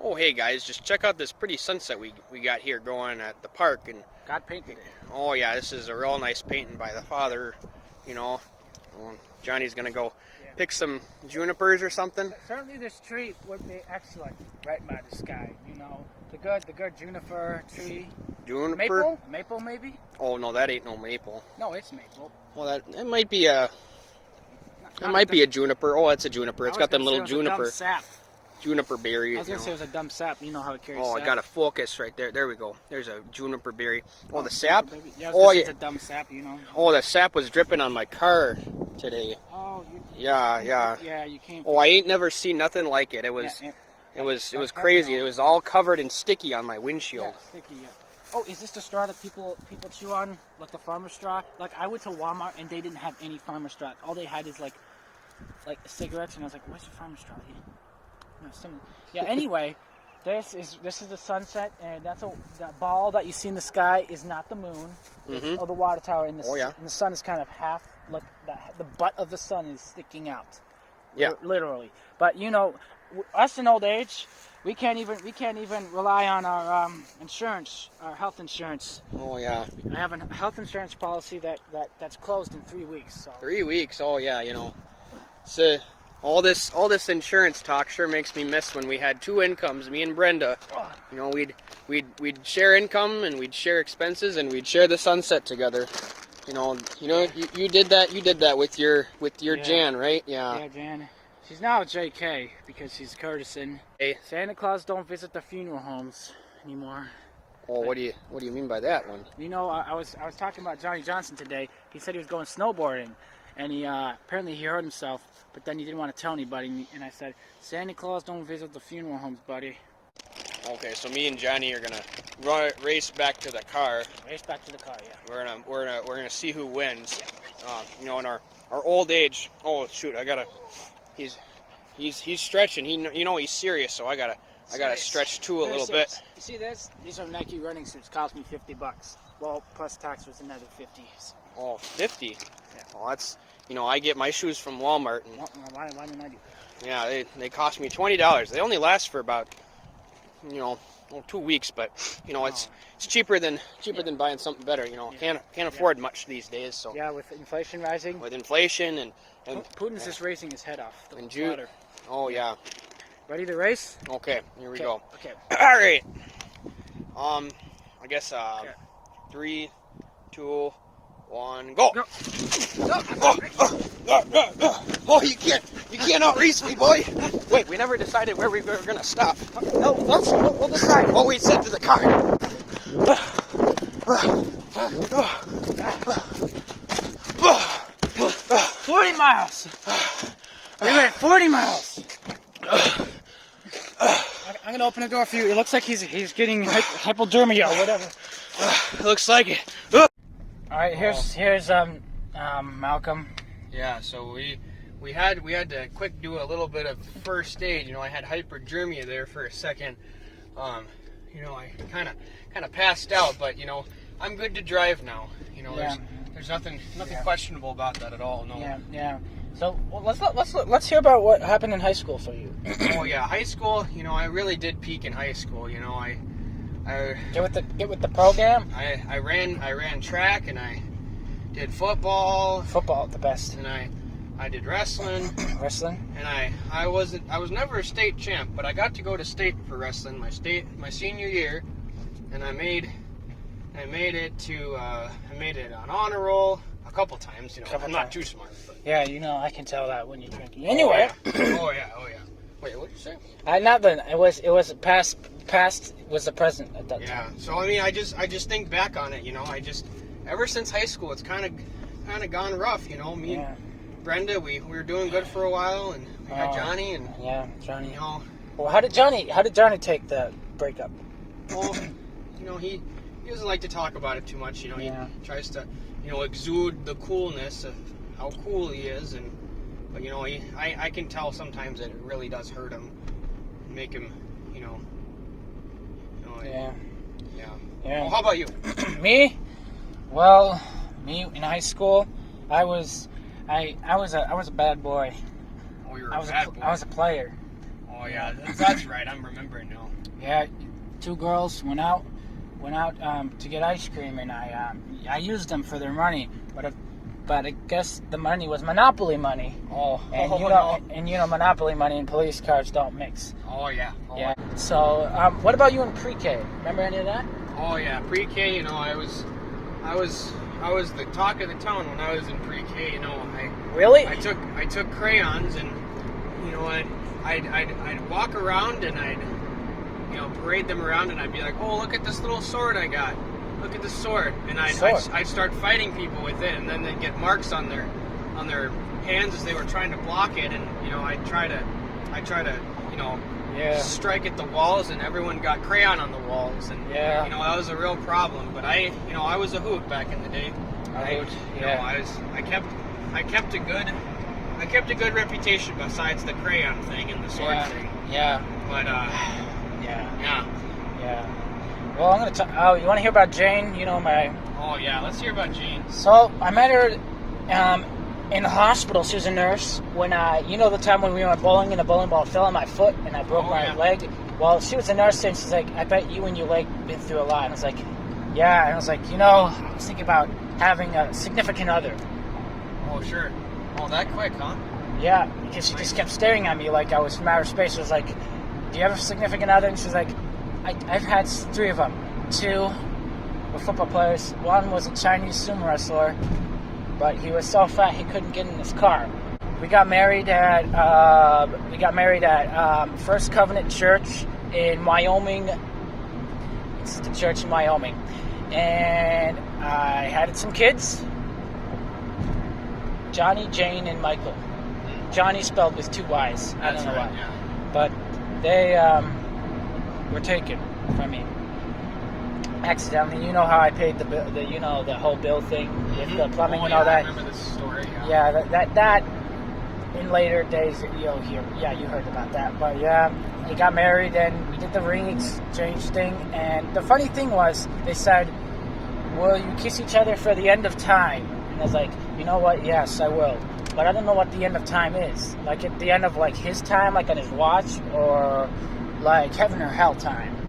Oh, hey guys, just check out this pretty sunset we got here going at the park. And God painted it. oh yeah, this is a real nice painting by the father. Johnny's gonna go pick some junipers or something. Certainly, this tree would be excellent right by the sky. The good juniper tree. Juniper? Maple maybe. Oh no, that ain't no maple. No, it's maple. Well, that might be a a juniper. Oh, it's a juniper. It's got them little juniper berries. I was gonna say it was a dumb sap. You know how it carries. Oh, sap. I got to focus right there. There we go. There's a juniper berry. Oh, the sap. Yeah, It's a dumb sap. Oh, the sap was dripping on my car today. Oh, Yeah. Yeah, you can't. Oh, I ain't never seen nothing like it. It was crazy. It was all covered in sticky on my windshield. Yeah, sticky. Yeah. Oh, is this the straw that people chew on, like the farmer straw? Like I went to Walmart and they didn't have any farmer straw. All they had is like cigarettes, and I was like, "Where's the farmer straw?" Yeah. Anyway, this is the sunset, and that ball that you see in the sky is not the moon, or the water tower. And and the sun is kind of half, like the butt of the sun is sticking out. Yeah, literally. But us in old age, we can't even rely on our insurance, our health insurance. Oh yeah. I have a health insurance policy that's closed in 3 weeks. So. 3 weeks. Oh yeah. So all this insurance talk sure makes me miss when we had two incomes, me and Brenda. We'd share income and we'd share expenses and we'd share the sunset together. You did that with your Jan, right? Yeah. Yeah, Jan. She's now JK because she's courtesan. Hey. Santa Claus don't visit the funeral homes anymore. Oh, what do you mean by that one? I was talking about Johnny Johnson today. He said he was going snowboarding, and he apparently he hurt himself, but then he didn't want to tell anybody. And I said, Santa Claus don't visit the funeral homes, buddy. Okay, so me and Johnny are gonna race back to the car. Race back to the car, yeah. We're gonna see who wins. In our old age. Oh shoot, he's stretching. He's serious, so I gotta stretch too a little bit. You see this? These are Nike running suits. Cost me $50. Well, plus tax was another 50. Oh, 50. Yeah. Well, that's I get my shoes from Walmart. And, why didn't I do that? Yeah, they cost me $20. They only last for about 2 weeks, but it's cheaper than buying something better. Can't afford much these days. So yeah, with inflation rising. With inflation and Putin's just racing his head off. And June. Oh yeah. Ready to race? Okay, here we go. Okay. All right. I guess 3, 2, 1, go. Go. Oh, you can't outrace me, boy. Wait, we never decided where we were gonna stop. No, we'll decide. What we said to the car. 40 miles. We went 40 miles. I'm gonna open the door for you. It looks like he's getting hypodermia or whatever. Looks like it. All right, here's Malcolm. Yeah, so we had to quick do a little bit of first aid. I had hypodermia there for a second. I kind of passed out, but I'm good to drive now. There's nothing questionable about that at all. No. Yeah. So let's hear about what happened in high school for you. Oh yeah, high school. I really did peak in high school. I get with the program. I ran track and I did football. Football, the best. And I did wrestling. And I was never a state champ, but I got to go to state for wrestling my senior year, and I made it on honor roll a couple times. I'm not too smart. But. Yeah, I can tell that when you're drinking. Anyway. Oh yeah. Wait, what did you say? Nothing. It was past was the present at that time. Yeah. So I just think back on it. Ever since high school, it's kind of gone rough. Me and Brenda, we were doing good for a while, and we had Johnny and Johnny. Well, how did Johnny take the breakup? Well, he doesn't like to talk about it too much. He tries to exude the coolness of how cool he is, but I can tell sometimes that it really does hurt him, make him Yeah. Well, how about you? Me? Well, me in high school, I was a bad boy. Oh, you were a bad boy. I was a player. Oh Oh yeah, that's right. I'm remembering now. Yeah, 2 girls went out to get ice cream, and I used them for their money, but I guess the money was Monopoly money. Oh, And you know Monopoly money and police cars don't mix. Oh yeah. Oh, Yeah. So what about you in pre-K? Remember any of that? Oh yeah, pre-K. You know, I was the talk of the town when I was in pre-K. You know, Really? I took crayons, and you know, I'd walk around and I'd, you know, parade them around, and I'd be like, oh, look at this little sword I got. Look at this sword, and I'd start fighting people with it, and then they'd get marks on their hands as they were trying to block it, and you know, I'd try to you know, strike at the walls, and everyone got crayon on the walls, and you know, that was a real problem. But I was a hoot back in the day. I kept a good reputation besides the crayon thing and the sword thing. Yeah. But Yeah. Well, I'm gonna talk. Oh, you want to hear about Jane? You know my. Oh yeah, let's hear about Jane. So I met her in the hospital. She was a nurse. When you know the time when we went bowling and a bowling ball fell on my foot and I broke my leg. Well, she was a nurse and she's like, I bet you and your leg been through a lot. And I was like, yeah. And I was like, you know, I was thinking about having a significant other. Oh sure. Oh, that quick, huh? Yeah, because she just kept staring at me like I was from outer space. I was like, do you have a significant other? And she's like, I've had 3 of them. 2 were football players. 1 was a Chinese sumo wrestler, but he was so fat he couldn't get in his car. We got married at First Covenant Church in Wyoming. It's the church in Wyoming, and I had some kids. Johnnie, Jane, and Michael. Johnnie spelled with 2 Y's. I don't know why. Yeah. But they were taken from me accidentally. You know how I paid the bill, the whole bill thing with the plumbing and all that. I remember this story. Yeah, that in later days you'll hear. Yeah, you heard about that. But yeah, we got married and we did the ring exchange thing. And the funny thing was, they said, "Will you kiss each other for the end of time?" And I was like, you know what? Yes, I will. But I don't know what the end of time is. Like at the end of like his time, like on his watch, or like heaven or hell time.